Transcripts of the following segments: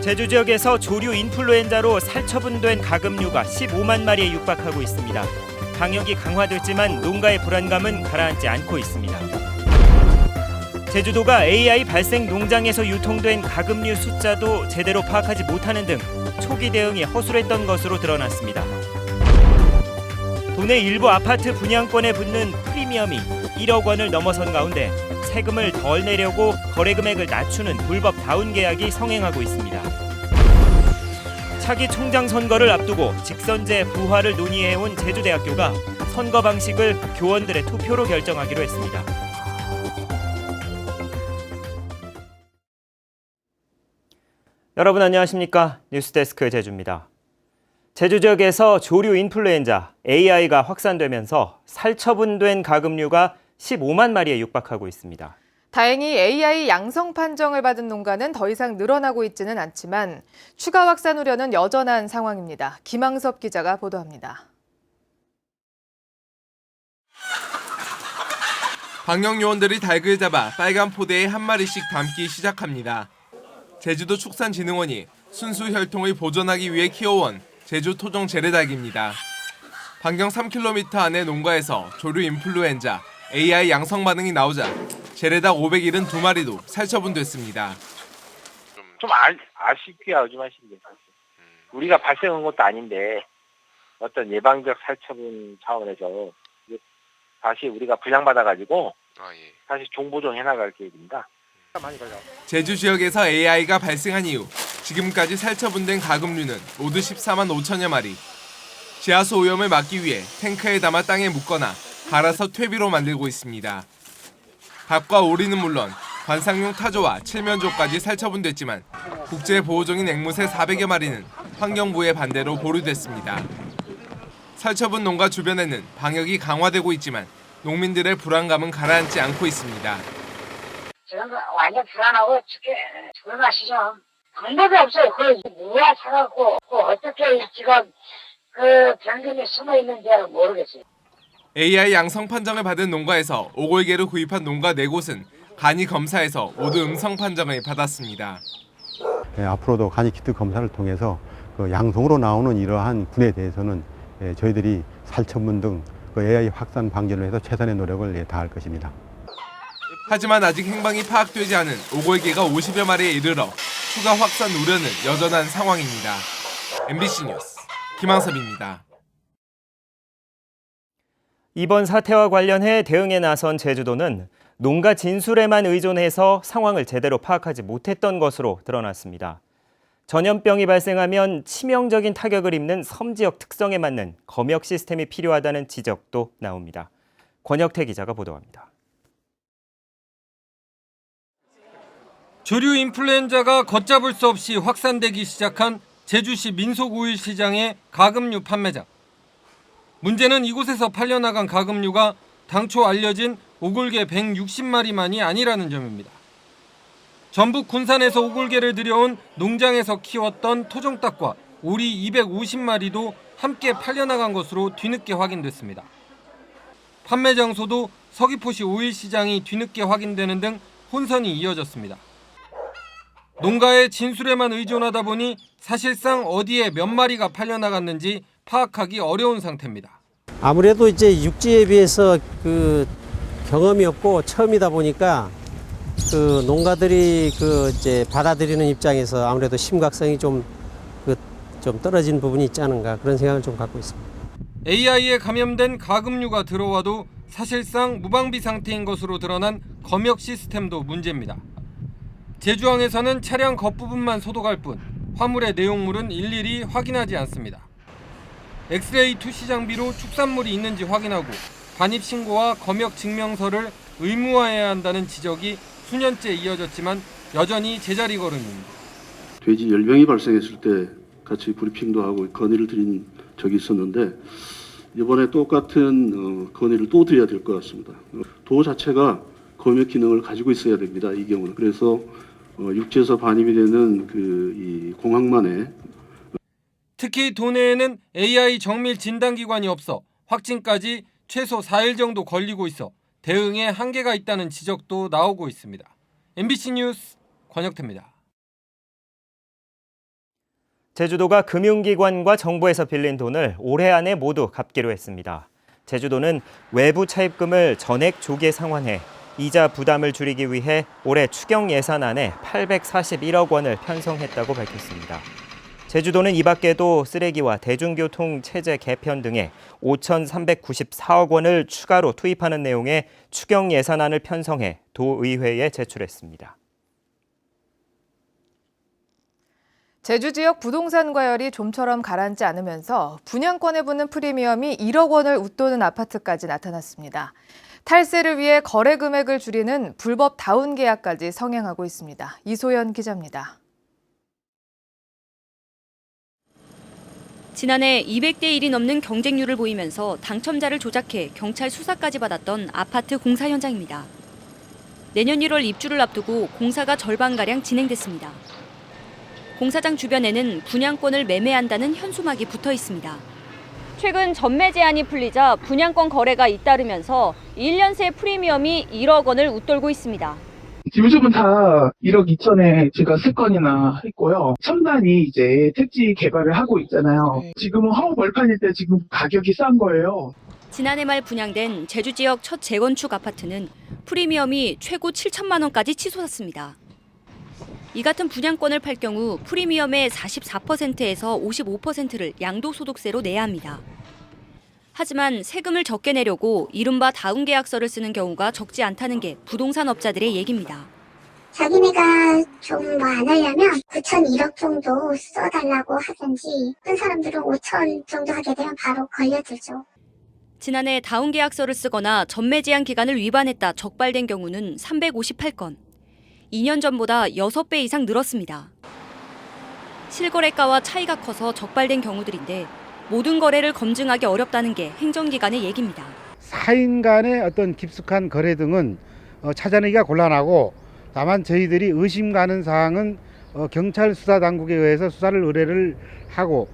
제주 지역에서 조류 인플루엔자로 살처분된 가금류가 15만 마리에 육박하고 있습니다. 방역이 강화됐지만 농가의 불안감은 가라앉지 않고 있습니다. 제주도가 AI 발생 농장에서 유통된 가금류 숫자도 제대로 파악하지 못하는 등 초기 대응이 허술했던 것으로 드러났습니다. 도내 일부 아파트 분양권에 붙는 프리미엄이 1억 원을 넘어선 가운데 세금을 덜 내려고 거래 금액을 낮추는 불법 다운 계약이 성행하고 있습니다. 차기 총장 선거를 앞두고 직선제 부활을 논의해온 제주대학교가 선거 방식을 교원들의 투표로 결정하기로 했습니다. 여러분 안녕하십니까? 뉴스데스크 제주입니다. 제주 지역에서 조류 인플루엔자 AI가 확산되면서 살처분된 가금류가 15만 마리에 육박하고 있습니다. 다행히 AI 양성 판정을 받은 농가는 더 이상 늘어나고 있지는 않지만 추가 확산 우려는 여전한 상황입니다. 김항섭 기자가 보도합니다. 방역 요원들이 닭을 잡아 빨간 포대에 한 마리씩 담기 시작합니다. 제주도 축산진흥원이 순수 혈통을 보존하기 위해 키워온 제주 토종 재래닭입니다. 반경 3km 안의 농가에서 조류 인플루엔자 AI 양성 반응이 나오자 재래닭 572마리도 살처분됐습니다. 좀 아쉽게 좀 하시는데 우리가 발생한 것도 아닌데 어떤 예방적 살처분 차원에서 다시 우리가 분양받아가지고 다시 종보존 해나갈 계획입니다. 제주 지역에서 AI가 발생한 이후 지금까지 살처분된 가금류는 모두 14만 5천여 마리. 지하수 오염을 막기 위해 탱크에 담아 땅에 묻거나 갈아서 퇴비로 만들고 있습니다. 닭과 오리는 물론 관상용 타조와 칠면조까지 살처분됐지만 국제보호종인 앵무새 400여 마리는 환경부의 반대로 보류됐습니다. 살처분 농가 주변에는 방역이 강화되고 있지만 농민들의 불안감은 가라앉지 않고 있습니다. 지금 완전 불안하고 죽을 맛이죠. 방법이 없어요. 그걸 누가 사갖고 어떻게 지금 그 병균이 숨어 있는지 모르겠어요. AI 양성 판정을 받은 농가에서 오골개를 구입한 농가 4곳은 간이 검사에서 모두 음성 판정을 받았습니다. 앞으로도 간이 키트 검사를 통해서 그 양성으로 나오는 이러한 분에 대해서는 저희들이 살처분 등 AI 확산 방지를 해서 최선의 노력을 다할 것입니다. 하지만 아직 행방이 파악되지 않은 오골개가 50여 마리에 이르러 추가 확산 우려는 여전한 상황입니다. MBC 뉴스 김항섭입니다. 이번 사태와 관련해 대응에 나선 제주도는 농가 진술에만 의존해서 상황을 제대로 파악하지 못했던 것으로 드러났습니다. 전염병이 발생하면 치명적인 타격을 입는 섬 지역 특성에 맞는 검역 시스템이 필요하다는 지적도 나옵니다. 권혁태 기자가 보도합니다. 조류 인플루엔자가 걷잡을 수 없이 확산되기 시작한 제주시 민속우일시장의 가금류 판매장. 문제는 이곳에서 팔려나간 가금류가 당초 알려진 오골개 160마리만이 아니라는 점입니다. 전북 군산에서 오골개를 들여온 농장에서 키웠던 토종닭과 오리 250마리도 함께 팔려나간 것으로 뒤늦게 확인됐습니다. 판매 장소도 서귀포시 오일시장이 뒤늦게 확인되는 등 혼선이 이어졌습니다. 농가의 진술에만 의존하다 보니 사실상 어디에 몇 마리가 팔려나갔는지 파악하기 어려운 상태입니다. 아무래도 이제 육지에 비해서 그 경험이 없고 처음이다 보니까 그 농가들이 그 이제 받아들이는 입장에서 아무래도 심각성이 좀 떨어진 부분이 있지 않은가 그런 생각을 좀 갖고 있습니다. AI에 감염된 가금류가 들어와도 사실상 무방비 상태인 것으로 드러난 검역 시스템도 문제입니다. 제주항에서는 차량 겉부분만 소독할 뿐 화물의 내용물은 일일이 확인하지 않습니다. 엑스레이 투시 장비로 축산물이 있는지 확인하고 반입 신고와 검역 증명서를 의무화해야 한다는 지적이 수년째 이어졌지만 여전히 제자리 걸음입니다. 돼지 열병이 발생했을 때 같이 브리핑도 하고 건의를 드린 적이 있었는데 이번에 똑같은 건의를 또 드려야 될 것 같습니다. 도 자체가 검역 기능을 가지고 있어야 됩니다. 이 경우는. 그래서 육지에서 반입이 되는 이 공항만에 특히 도내에는 AI 정밀 진단기관이 없어 확진까지 최소 4일 정도 걸리고 있어 대응에 한계가 있다는 지적도 나오고 있습니다. MBC 뉴스 권혁태입니다. 제주도가 금융기관과 정부에서 빌린 돈을 올해 안에 모두 갚기로 했습니다. 제주도는 외부 차입금을 전액 조기에 상환해 이자 부담을 줄이기 위해 올해 추경 예산안에 841억 원을 편성했다고 밝혔습니다. 제주도는 이 밖에도 쓰레기와 대중교통 체제 개편 등에 5,394억 원을 추가로 투입하는 내용의 추경 예산안을 편성해 도의회에 제출했습니다. 제주 지역 부동산 과열이 좀처럼 가라앉지 않으면서 분양권에 붙는 프리미엄이 1억 원을 웃도는 아파트까지 나타났습니다. 탈세를 위해 거래 금액을 줄이는 불법 다운 계약까지 성행하고 있습니다. 이소연 기자입니다. 지난해 200대 1이 넘는 경쟁률을 보이면서 당첨자를 조작해 경찰 수사까지 받았던 아파트 공사 현장입니다. 내년 1월 입주를 앞두고 공사가 절반가량 진행됐습니다. 공사장 주변에는 분양권을 매매한다는 현수막이 붙어 있습니다. 최근 전매 제한이 풀리자 분양권 거래가 잇따르면서 1년 새 프리미엄이 1억 원을 웃돌고 있습니다. 요즘은 다 1억 2천에 제가 쓸 건이나 했고요. 첨단이 이제 택지 개발을 하고 있잖아요. 지금은 허무 벌판일 때 지금 가격이 싼 거예요. 지난해 말 분양된 제주 지역 첫 재건축 아파트는 프리미엄이 최고 7천만 원까지 치솟았습니다. 이 같은 분양권을 팔 경우 프리미엄의 44%에서 55%를 양도소득세로 내야 합니다. 하지만 세금을 적게 내려고 이른바 다운 계약서를 쓰는 경우가 적지 않다는 게 부동산 업자들의 얘기입니다. 자기네가 좀 뭐 안 하려면 9천 1억 정도 써달라고 하든지 큰 사람들은 5천 정도 하게 되면 바로 걸려들죠. 지난해 다운 계약서를 쓰거나 전매 제한 기간을 위반했다 적발된 경우는 358건. 2년 전보다 6배 이상 늘었습니다. 실거래가와 차이가 커서 적발된 경우들인데 모든 거래를 검증하기 어렵다는 게 행정기관의 얘기입니다. 사인 간의 어떤 깊숙한 거래 등은 찾아내기가 곤란하고 다만 저희들이 의심 가는 사항은 경찰 수사 당국에 의해서 수사를 의뢰를 하고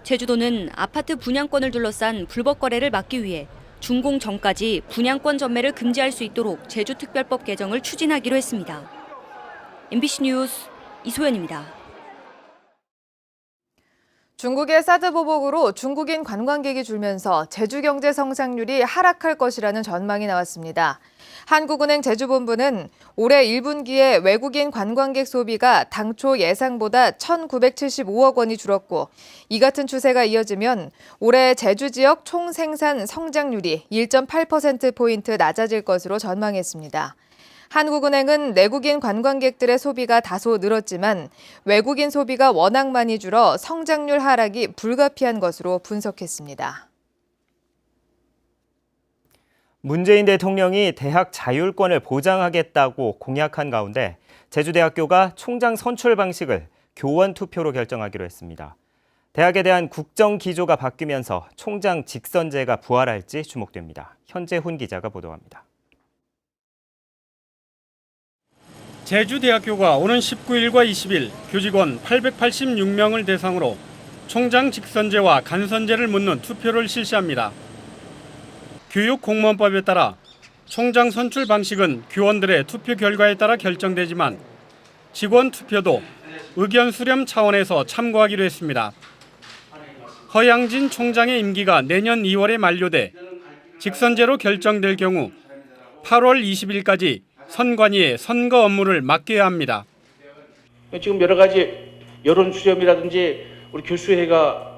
제주도는 아파트 분양권을 둘러싼 불법 거래를 막기 위해 준공 전까지 분양권 전매를 금지할 수 있도록 제주특별법 개정을 추진하기로 했습니다. MBC 뉴스 이소연입니다. 중국의 사드 보복으로 중국인 관광객이 줄면서 제주 경제 성장률이 하락할 것이라는 전망이 나왔습니다. 한국은행 제주본부는 올해 1분기에 외국인 관광객 소비가 당초 예상보다 1,975억 원이 줄었고 이 같은 추세가 이어지면 올해 제주 지역 총생산 성장률이 1.8%포인트 낮아질 것으로 전망했습니다. 한국은행은 내국인 관광객들의 소비가 다소 늘었지만 외국인 소비가 워낙 많이 줄어 성장률 하락이 불가피한 것으로 분석했습니다. 문재인 대통령이 대학 자율권을 보장하겠다고 공약한 가운데 제주대학교가 총장 선출 방식을 교원 투표로 결정하기로 했습니다. 대학에 대한 국정 기조가 바뀌면서 총장 직선제가 부활할지 주목됩니다. 현재훈 기자가 보도합니다. 제주대학교가 오는 19일과 20일 교직원 886명을 대상으로 총장 직선제와 간선제를 묻는 투표를 실시합니다. 교육공무원법에 따라 총장 선출 방식은 교원들의 투표 결과에 따라 결정되지만 직원 투표도 의견 수렴 차원에서 참고하기로 했습니다. 허양진 총장의 임기가 내년 2월에 만료돼 직선제로 결정될 경우 8월 20일까지 선관위에 선거 업무를 맡겨야 합니다. 지금 여러 가지 여론 수렴이라든지 우리 교수회가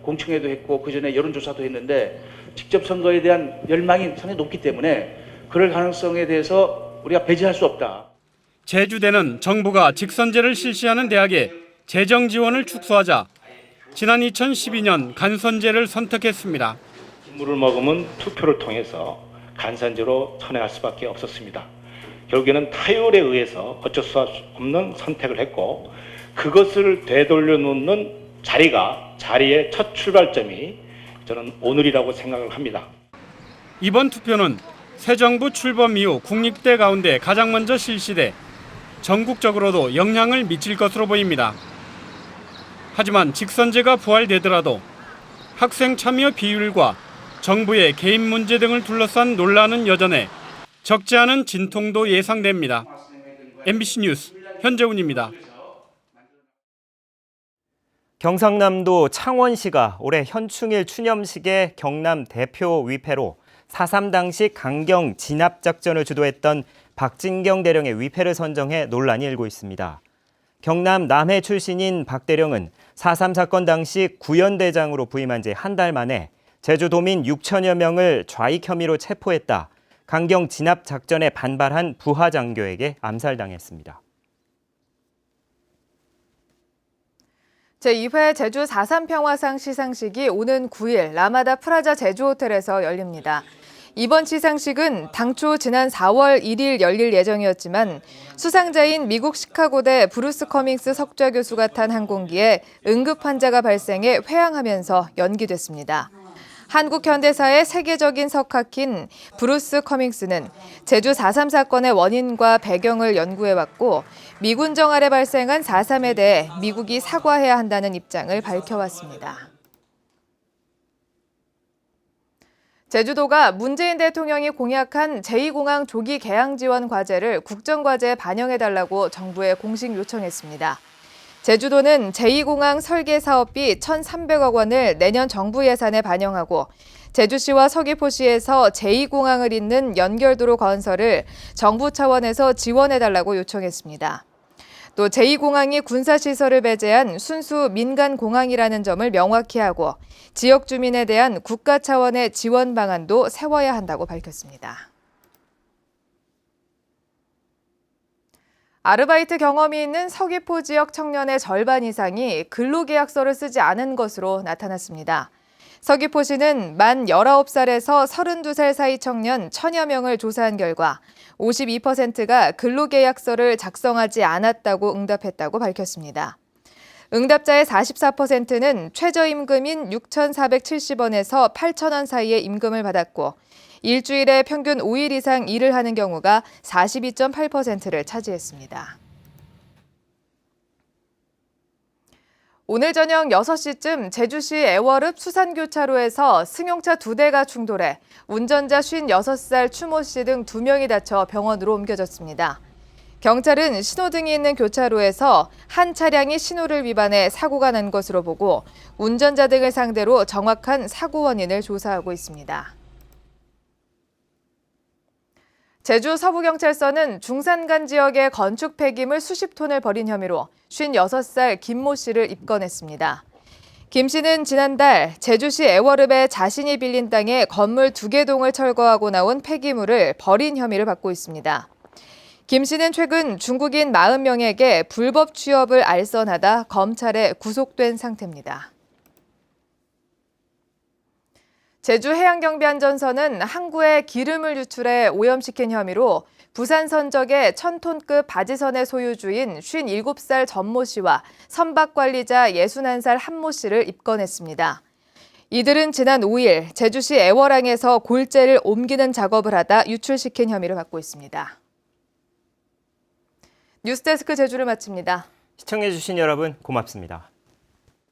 공청회도 했고 그 전에 여론조사도 했는데 직접 선거에 대한 열망이 상당히 높기 때문에 그럴 가능성에 대해서 우리가 배제할 수 없다. 제주대는 정부가 직선제를 실시하는 대학에 재정 지원을 축소하자 지난 2012년 간선제를 선택했습니다. 물을 머금은 투표를 통해서 간선제로 선행할 수밖에 없었습니다. 결국에는 타율에 의해서 어쩔 수 없는 선택을 했고 그것을 되돌려 놓는 자리의 첫 출발점이 저는 오늘이라고 생각을 합니다. 이번 투표는 새 정부 출범 이후 국립대 가운데 가장 먼저 실시돼 전국적으로도 영향을 미칠 것으로 보입니다. 하지만 직선제가 부활되더라도 학생 참여 비율과 정부의 개입 문제 등을 둘러싼 논란은 여전해 적지 않은 진통도 예상됩니다. MBC 뉴스 현재훈입니다. 경상남도 창원시가 올해 현충일 추념식의 경남 대표 위패로 4.3 당시 강경 진압 작전을 주도했던 박진경 대령의 위패를 선정해 논란이 일고 있습니다. 경남 남해 출신인 박 대령은 4.3 사건 당시 구연대장으로 부임한 지 한 달 만에 제주도민 6천여 명을 좌익 혐의로 체포했다. 강경 진압 작전에 반발한 부하 장교에게 암살당했습니다. 제2회 제주 4.3 평화상 시상식이 오는 9일 라마다 프라자 제주호텔에서 열립니다. 이번 시상식은 당초 지난 4월 1일 열릴 예정이었지만 수상자인 미국 시카고대 브루스 커밍스 석좌 교수가 탄 항공기에 응급 환자가 발생해 회항하면서 연기됐습니다. 한국 현대사의 세계적인 석학인 브루스 커밍스는 제주 4.3 사건의 원인과 배경을 연구해왔고 미군정 아래 발생한 4.3에 대해 미국이 사과해야 한다는 입장을 밝혀왔습니다. 제주도가 문재인 대통령이 공약한 제2공항 조기 개항 지원 과제를 국정과제에 반영해달라고 정부에 공식 요청했습니다. 제주도는 제2공항 설계 사업비 1,300억 원을 내년 정부 예산에 반영하고 제주시와 서귀포시에서 제2공항을 잇는 연결도로 건설을 정부 차원에서 지원해달라고 요청했습니다. 또 제2공항이 군사시설을 배제한 순수 민간공항이라는 점을 명확히 하고 지역 주민에 대한 국가 차원의 지원 방안도 세워야 한다고 밝혔습니다. 아르바이트 경험이 있는 서귀포 지역 청년의 절반 이상이 근로계약서를 쓰지 않은 것으로 나타났습니다. 서귀포시는 만 19살에서 32살 사이 청년 1,000여 명을 조사한 결과 52%가 근로계약서를 작성하지 않았다고 응답했다고 밝혔습니다. 응답자의 44%는 최저임금인 6,470원에서 8,000원 사이의 임금을 받았고 일주일에 평균 5일 이상 일을 하는 경우가 42.8%를 차지했습니다. 오늘 저녁 6시쯤 제주시 애월읍 수산교차로에서 승용차 2대가 충돌해 운전자 56살 추모 씨 등 2명이 다쳐 병원으로 옮겨졌습니다. 경찰은 신호등이 있는 교차로에서 한 차량이 신호를 위반해 사고가 난 것으로 보고 운전자 등을 상대로 정확한 사고 원인을 조사하고 있습니다. 제주 서부경찰서는 중산간 지역의 건축 폐기물 수십 톤을 버린 혐의로 56살 김모 씨를 입건했습니다. 김 씨는 지난달 제주시 애월읍에 자신이 빌린 땅에 건물 2개 동을 철거하고 나온 폐기물을 버린 혐의를 받고 있습니다. 김 씨는 최근 중국인 40명에게 불법 취업을 알선하다 검찰에 구속된 상태입니다. 제주해양경비안전서는 항구에 기름을 유출해 오염시킨 혐의로 부산 선적의 1,000톤급 바지선의 소유주인 57살 전모 씨와 선박관리자 61살 한모 씨를 입건했습니다. 이들은 지난 5일 제주시 애월항에서 골재를 옮기는 작업을 하다 유출시킨 혐의를 받고 있습니다. 뉴스데스크 제주를 마칩니다. 시청해주신 여러분 고맙습니다.